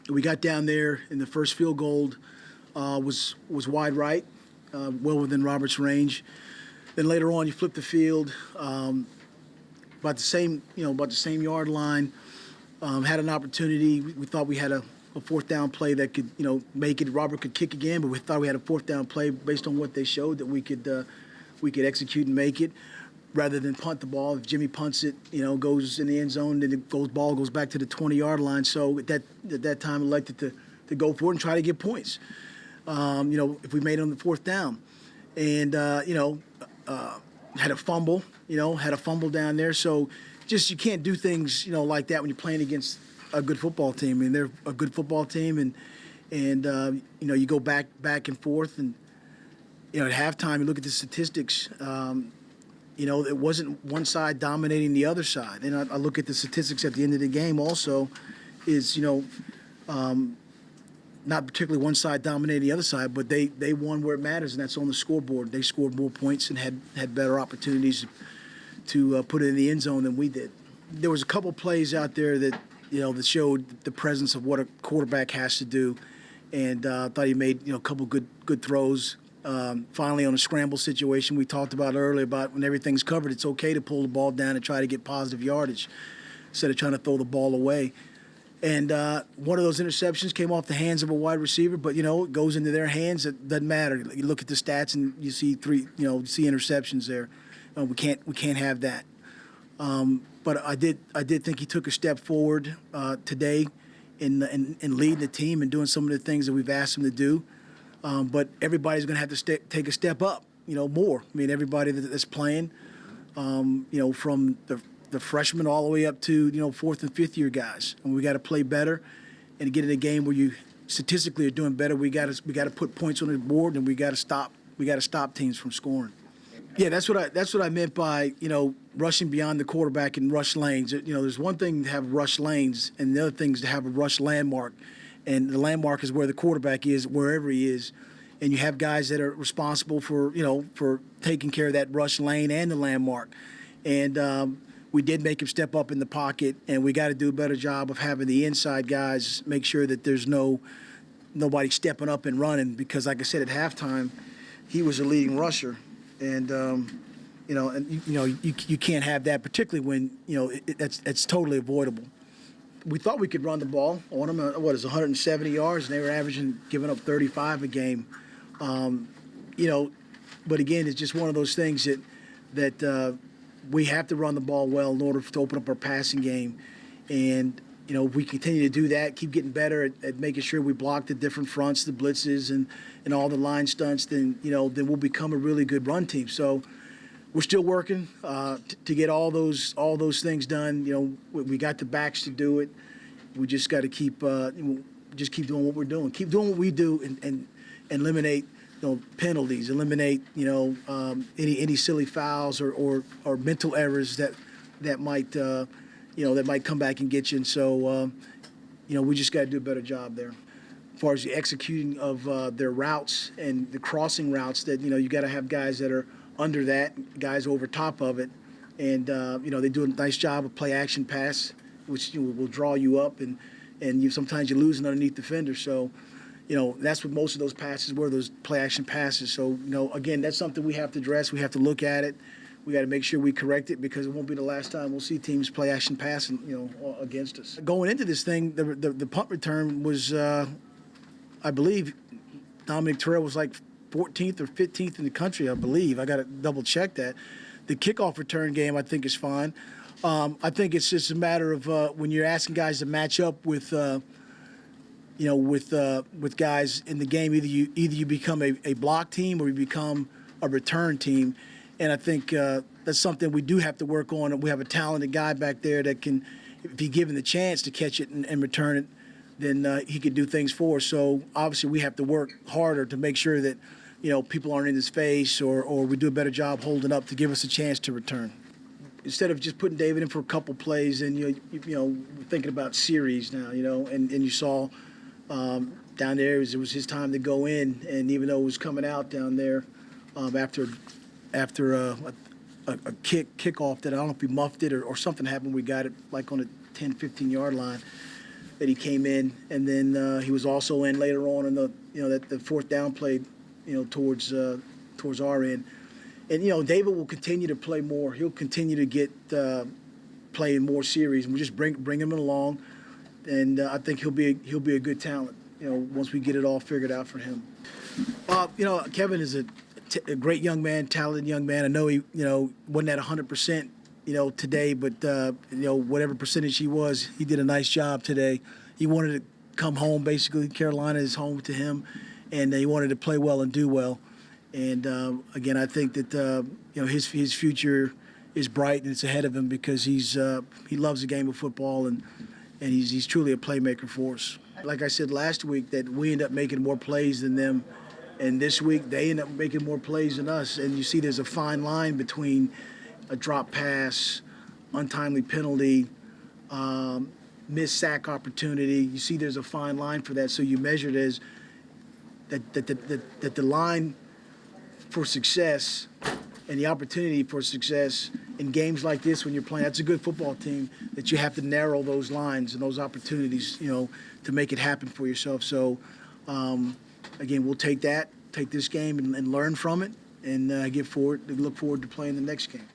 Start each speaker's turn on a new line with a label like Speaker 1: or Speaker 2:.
Speaker 1: We got down there, and the first field goal was wide right, well within Robert's range. Then later on, you flip the field, about the same yard line. Had an opportunity. We thought we had a fourth down play that could, make it. Robert could kick again, but we thought we had a fourth down play based on what they showed that we could execute and make it, rather than punt the ball. If Jimmy punts it, goes in the end zone, then ball goes back to the 20-yard line. So at that time, elected to go for it and try to get points. If we made it on the fourth down, and had a fumble, down there. So just you can't do things, like that when you're playing against a good football team. I mean, they're a good football team, and you go back and forth, and at halftime you look at the statistics. It wasn't one side dominating the other side, and I look at the statistics at the end of the game. Also, is not particularly one side dominating the other side, but they won where it matters, and that's on the scoreboard. They scored more points and had better opportunities to put it in the end zone than we did. There was a couple plays out there that that showed the presence of what a quarterback has to do, and I thought he made a couple good throws. Finally, on a scramble situation we talked about earlier, about when everything's covered, it's okay to pull the ball down and try to get positive yardage instead of trying to throw the ball away. And one of those interceptions came off the hands of a wide receiver, but it goes into their hands. It doesn't matter. You look at the stats and you see you see interceptions there. We can't have that. But I did think he took a step forward today in leading the team and doing some of the things that we've asked him to do. But everybody's going to have to take a step up, more. I mean, everybody that's playing, from the freshmen all the way up to, fourth and fifth year guys. And we got to play better and get in a game where you statistically are doing better. We got to put points on the board, and we got to stop teams from scoring. Yeah, that's what I meant by, rushing beyond the quarterback and rush lanes. There's one thing to have rush lanes, and the other thing is to have a rush landmark. And the landmark is where the quarterback is, wherever he is. And you have guys that are responsible for taking care of that rush lane and the landmark. And we did make him step up in the pocket, and we got to do a better job of having the inside guys make sure that there's nobody stepping up and running, because, like I said, at halftime, he was a leading rusher. And you can't have that, particularly when that's totally avoidable. We thought we could run the ball on them. 170 yards, and they were giving up 35 a game. But again, it's just one of those things that we have to run the ball well in order to open up our passing game. And if we continue to do that, keep getting better at making sure we block the different fronts, the blitzes, and all the line stunts, then we'll become a really good run team. So we're still working to get all those things done. We got the backs to do it. We just got to keep doing what we're doing. Keep doing what we do, and eliminate penalties. Eliminate any silly fouls or mental errors that might come back and get you. And so we just got to do a better job there. As far as the executing of their routes and the crossing routes, that you got to have guys that are under that, guys over top of it, and they do a nice job of play action pass, which will draw you up, and sometimes you're losing underneath defenders. So that's what most of those passes were, those play action passes. So again, that's something we have to address. We have to look at it. We got to make sure we correct it, because it won't be the last time we'll see teams play action passing against us. Going into this thing, the punt return was, I believe, Dominic Terrell was like 14th or 15th in the country, I believe. I got to double check that. The kickoff return game, I think, is fine. I think it's just a matter of when you're asking guys to match up with guys in the game, either you become a block team or you become a return team. And I think that's something we do have to work on. And we have a talented guy back there that can, if he's given the chance to catch it and return it, then he could do things for us. So obviously we have to work harder to make sure that people aren't in his face, or we do a better job holding up to give us a chance to return. Instead of just putting David in for a couple plays, and we're thinking about series now, and you saw down there it was his time to go in, and even though it was coming out down there after a kickoff that I don't know if we muffed it or something happened, we got it like on a 10, 15-yard line. that he came in, and then he was also in later on in that the fourth down play, towards our end. And David will continue to play more. He'll continue to get play in more series, and we just bring him along, and I think he'll be a good talent. Once we get it all figured out for him. Kevin is a great young man, talented young man. I know he wasn't at 100%. Today, but whatever percentage he was, he did a nice job today. He wanted to come home. Basically, Carolina is home to him, and he wanted to play well and do well. And again, I think that his future is bright and it's ahead of him because he loves the game of football and he's truly a playmaker for us. Like I said last week, that we end up making more plays than them, and this week they end up making more plays than us. And you see, there's a fine line between a drop pass, untimely penalty, missed sack opportunity. You see there's a fine line for that. So you measure it as that the line for success and the opportunity for success in games like this when you're playing, that's a good football team, that you have to narrow those lines and those opportunities, to make it happen for yourself. So, again, we'll take this game and learn from it and look forward to playing the next game.